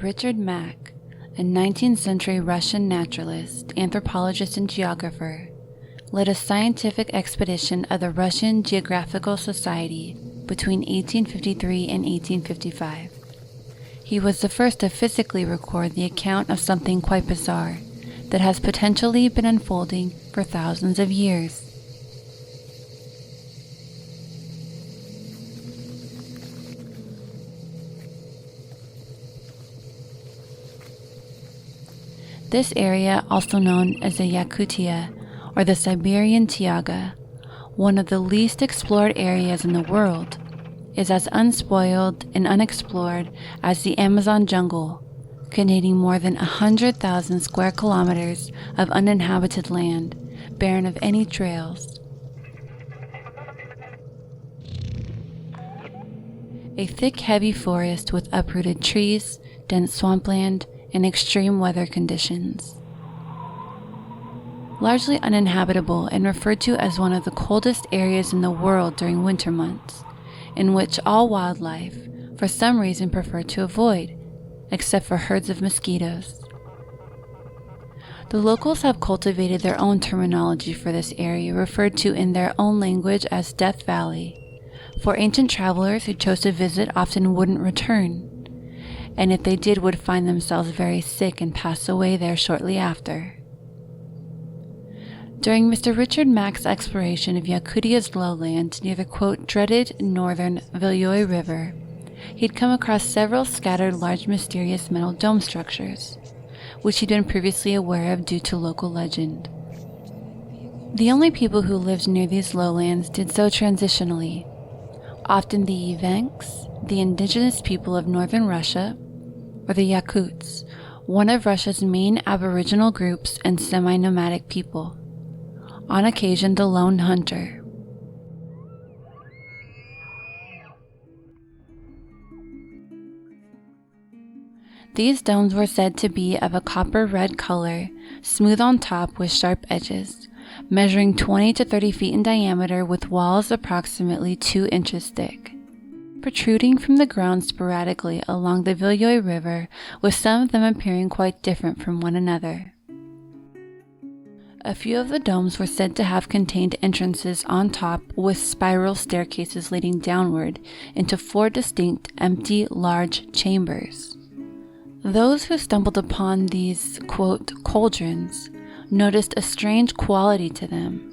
Richard Mack, a 19th century Russian naturalist, anthropologist, and geographer, led a scientific expedition of the Russian Geographical Society between 1853 and 1855. He was the first to physically record the account of something quite bizarre that has potentially been unfolding for thousands of years. This area, also known as the Yakutia or the Siberian Taiga, one of the least explored areas in the world, is as unspoiled and unexplored as the Amazon jungle, containing more than 100,000 square kilometers of uninhabited land, barren of any trails. A thick, heavy forest with uprooted trees, dense swampland, and extreme weather conditions. Largely uninhabitable and referred to as one of the coldest areas in the world during winter months, in which all wildlife, for some reason, prefer to avoid, except for herds of mosquitoes. The locals have cultivated their own terminology for this area, referred to in their own language as Death Valley, for ancient travelers who chose to visit often wouldn't return, and if they did would find themselves very sick and pass away there shortly after. During Mr. Richard Mack's exploration of Yakutia's lowland near the quote dreaded northern Viljoy River, he'd come across several scattered large mysterious metal dome structures, which he'd been previously aware of due to local legend. The only people who lived near these lowlands did so transitionally, often the Evenks, the indigenous people of northern Russia, or the Yakuts, one of Russia's main aboriginal groups and semi-nomadic people, on occasion the lone hunter. These domes were said to be of a copper-red color, smooth on top with sharp edges, measuring 20 to 30 feet in diameter with walls approximately 2 inches thick, protruding from the ground sporadically along the Viljoy River, with some of them appearing quite different from one another. A few of the domes were said to have contained entrances on top with spiral staircases leading downward into 4 distinct, empty, large chambers. Those who stumbled upon these, quote, cauldrons, noticed a strange quality to them.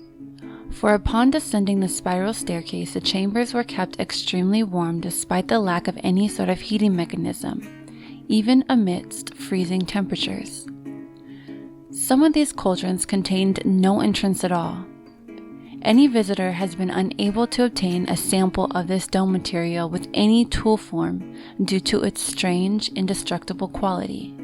For upon descending the spiral staircase, the chambers were kept extremely warm despite the lack of any sort of heating mechanism, even amidst freezing temperatures. Some of these cauldrons contained no entrance at all. Any visitor has been unable to obtain a sample of this dome material with any tool form due to its strange, indestructible quality.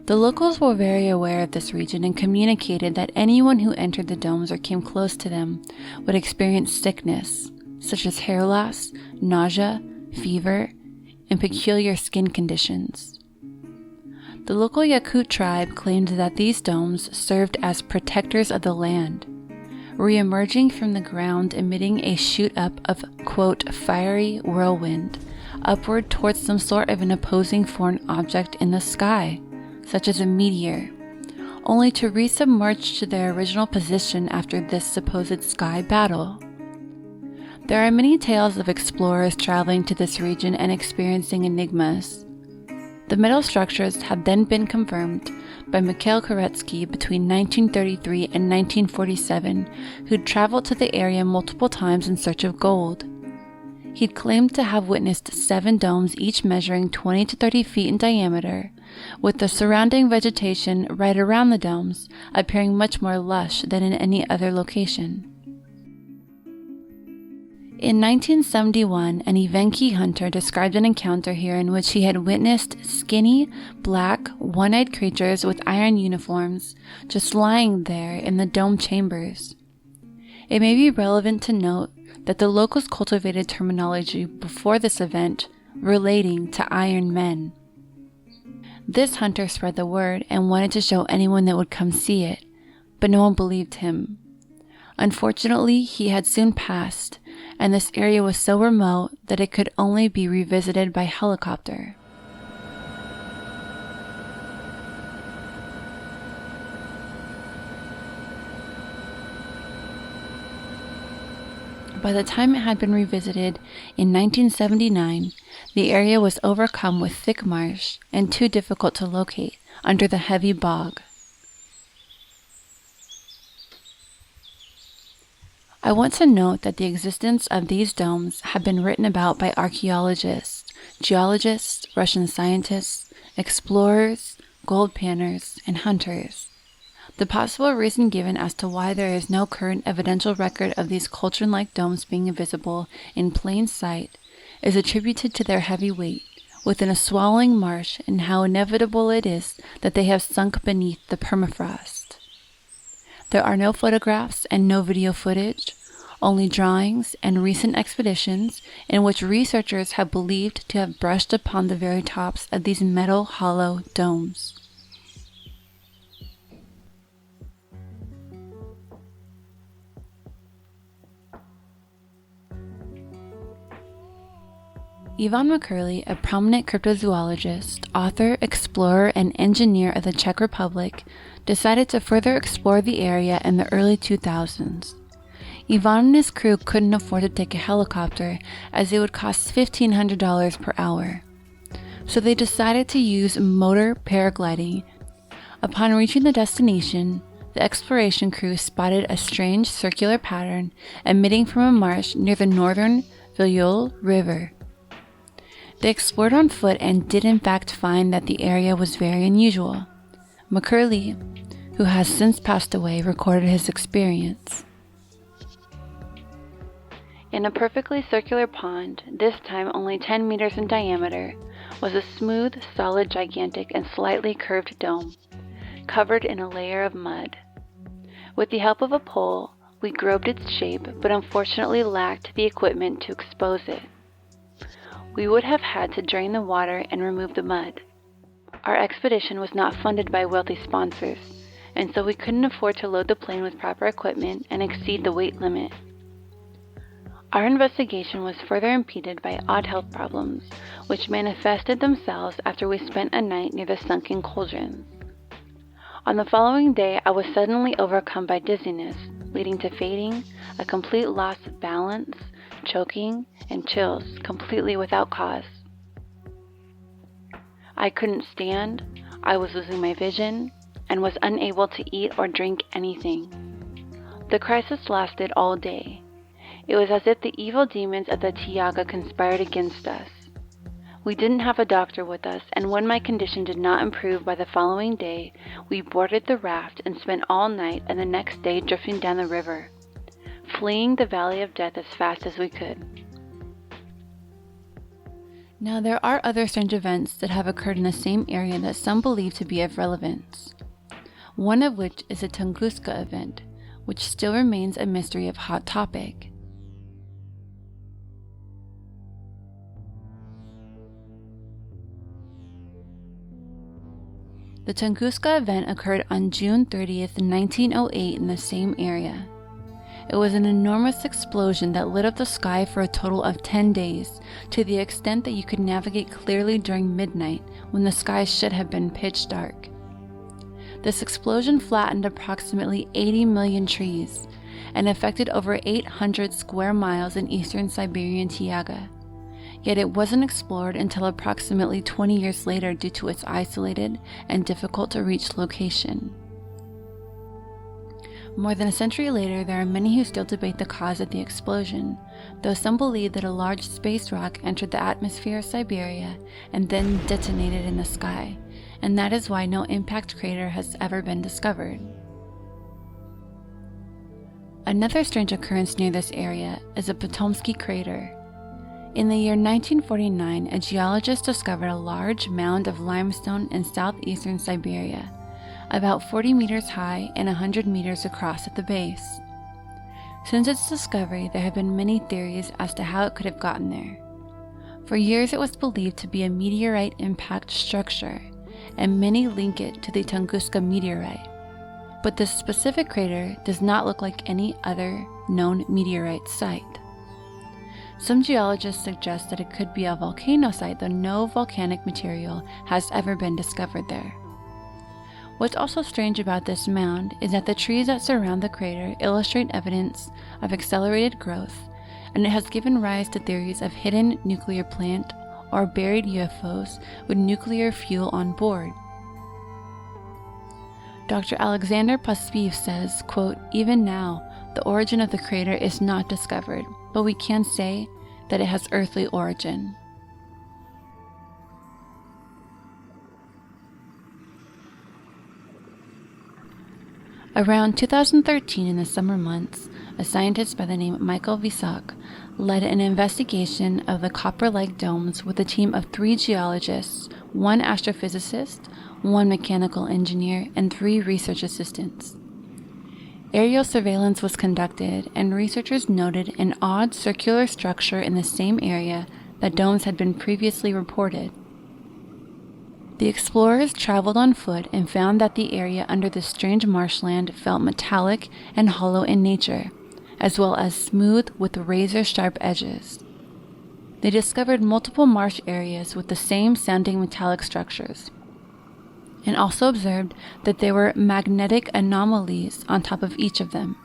The locals were very aware of this region and communicated that anyone who entered the domes or came close to them would experience sickness, such as hair loss, nausea, fever, and peculiar skin conditions. The local Yakut tribe claimed that these domes served as protectors of the land, re-emerging from the ground emitting a shoot-up of, quote, fiery whirlwind, upward towards some sort of an opposing foreign object in the sky, such as a meteor, only to resubmerge to their original position after this supposed sky battle. There are many tales of explorers traveling to this region and experiencing enigmas. The metal structures have then been confirmed by Mikhail Koretsky between 1933 and 1947, who'd traveled to the area multiple times in search of gold. He'd claimed to have witnessed 7 domes, each measuring 20 to 30 feet in diameter, with the surrounding vegetation right around the domes appearing much more lush than in any other location. In 1971, an Evenki hunter described an encounter here in which he had witnessed skinny, black, one-eyed creatures with iron uniforms just lying there in the dome chambers. It may be relevant to note that the locals cultivated terminology before this event relating to iron men. This hunter spread the word and wanted to show anyone that would come see it, but no one believed him. Unfortunately, he had soon passed, and this area was so remote that it could only be revisited by helicopter. By the time it had been revisited in 1979, the area was overcome with thick marsh and too difficult to locate under the heavy bog. I want to note that the existence of these domes have been written about by archaeologists, geologists, Russian scientists, explorers, gold panners, and hunters. The possible reason given as to why there is no current evidential record of these cauldron-like domes being visible in plain sight is attributed to their heavy weight within a swallowing marsh and how inevitable it is that they have sunk beneath the permafrost. There are no photographs and no video footage, only drawings and recent expeditions in which researchers have believed to have brushed upon the very tops of these metal hollow domes. Ivan Makurli, a prominent cryptozoologist, author, explorer, and engineer of the Czech Republic, decided to further explore the area in the early 2000s. Ivan and his crew couldn't afford to take a helicopter as it would cost $1,500 per hour. So they decided to use motor paragliding. Upon reaching the destination, the exploration crew spotted a strange circular pattern emitting from a marsh near the northern Viol River. They explored on foot and did in fact find that the area was very unusual. Makurli, who has since passed away, recorded his experience. In a perfectly circular pond, this time only 10 meters in diameter, was a smooth, solid, gigantic, and slightly curved dome, covered in a layer of mud. With the help of a pole, we groped its shape, but unfortunately lacked the equipment to expose it. We would have had to drain the water and remove the mud. Our expedition was not funded by wealthy sponsors, and so we couldn't afford to load the plane with proper equipment and exceed the weight limit. Our investigation was further impeded by odd health problems, which manifested themselves after we spent a night near the sunken Cauldrons. On the following day, I was suddenly overcome by dizziness, leading to fainting, a complete loss of balance, choking, and chills, completely without cause. I couldn't stand, I was losing my vision, and was unable to eat or drink anything. The crisis lasted all day. It was as if the evil demons of the Tiaga conspired against us. We didn't have a doctor with us, and when my condition did not improve by the following day, we boarded the raft and spent all night and the next day drifting down the river, fleeing the valley of death as fast as we could. Now, there are other strange events that have occurred in the same area that some believe to be of relevance. One of which is the Tunguska event, which still remains a mystery of hot topic. The Tunguska event occurred on June 30th, 1908 in the same area. It was an enormous explosion that lit up the sky for a total of 10 days, to the extent that you could navigate clearly during midnight when the sky should have been pitch dark. This explosion flattened approximately 80 million trees and affected over 800 square miles in eastern Siberian Taiga. Yet it wasn't explored until approximately 20 years later due to its isolated and difficult to reach location. More than a century later, there are many who still debate the cause of the explosion, though some believe that a large space rock entered the atmosphere of Siberia and then detonated in the sky, and that is why no impact crater has ever been discovered. Another strange occurrence near this area is the Potomsky crater. In the year 1949, a geologist discovered a large mound of limestone in southeastern Siberia, about 40 meters high and 100 meters across at the base. Since its discovery, there have been many theories as to how it could have gotten there. For years, it was believed to be a meteorite impact structure, and many link it to the Tunguska meteorite. But this specific crater does not look like any other known meteorite site. Some geologists suggest that it could be a volcano site, though no volcanic material has ever been discovered there. What's also strange about this mound is that the trees that surround the crater illustrate evidence of accelerated growth, and it has given rise to theories of hidden nuclear plant or buried UFOs with nuclear fuel on board. Dr. Alexander Pospiv says, quote, "Even now, the origin of the crater is not discovered, but we can say that it has earthly origin." Around 2013, in the summer months, a scientist by the name of Michael Visak led an investigation of the copper-like domes with a team of 3 geologists, 1 astrophysicist, 1 mechanical engineer, and 3 research assistants. Aerial surveillance was conducted, and researchers noted an odd circular structure in the same area that domes had been previously reported. The explorers traveled on foot and found that the area under the strange marshland felt metallic and hollow in nature, as well as smooth with razor-sharp edges. They discovered multiple marsh areas with the same sounding metallic structures, and also observed that there were magnetic anomalies on top of each of them.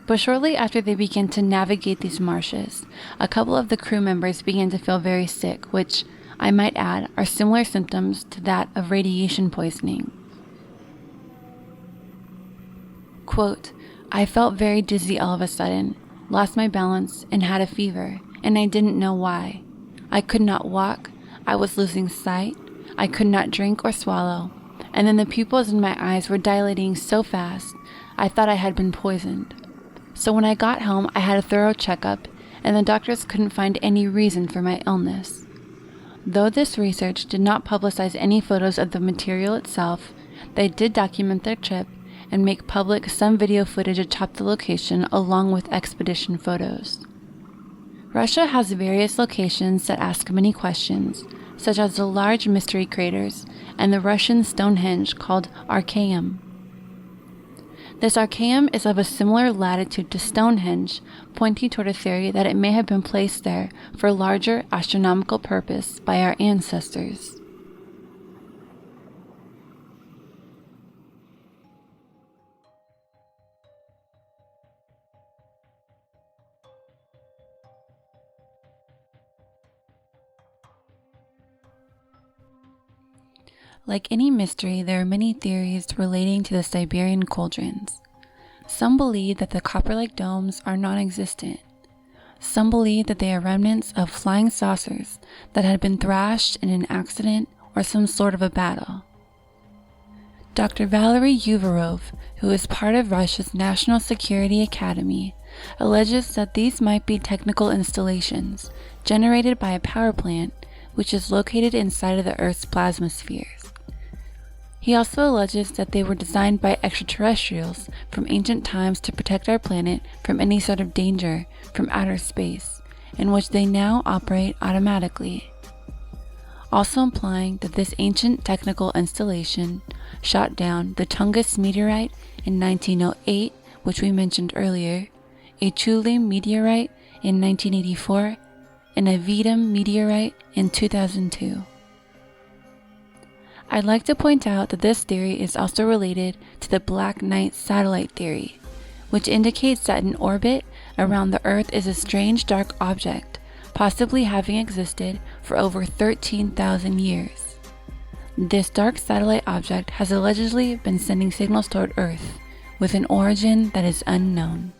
But shortly after they began to navigate these marshes, a couple of the crew members began to feel very sick, which, I might add, are similar symptoms to that of radiation poisoning. Quote, "I felt very dizzy all of a sudden, lost my balance, and had a fever, and I didn't know why. I could not walk, I was losing sight, I could not drink or swallow, and then the pupils in my eyes were dilating so fast, I thought I had been poisoned. So when I got home, I had a thorough checkup, and the doctors couldn't find any reason for my illness." Though this research did not publicize any photos of the material itself, they did document their trip and make public some video footage atop the location along with expedition photos. Russia has various locations that ask many questions, such as the large mystery craters and the Russian Stonehenge called Archaeum. This Archaeum is of a similar latitude to Stonehenge, pointing toward a theory that it may have been placed there for a larger astronomical purpose by our ancestors. Like any mystery, there are many theories relating to the Siberian cauldrons. Some believe that the copper-like domes are non-existent. Some believe that they are remnants of flying saucers that had been thrashed in an accident or some sort of a battle. Dr. Valery Uvarov, who is part of Russia's National Security Academy, alleges that these might be technical installations generated by a power plant which is located inside of the Earth's plasma spheres. He also alleges that they were designed by extraterrestrials from ancient times to protect our planet from any sort of danger from outer space, in which they now operate automatically. Also implying that this ancient technical installation shot down the Tungus meteorite in 1908, which we mentioned earlier, a Chulym meteorite in 1984, and a Vidum meteorite in 2002. I'd like to point out that this theory is also related to the Black Knight satellite theory, which indicates that in orbit around the Earth is a strange dark object, possibly having existed for over 13,000 years. This dark satellite object has allegedly been sending signals toward Earth, with an origin that is unknown.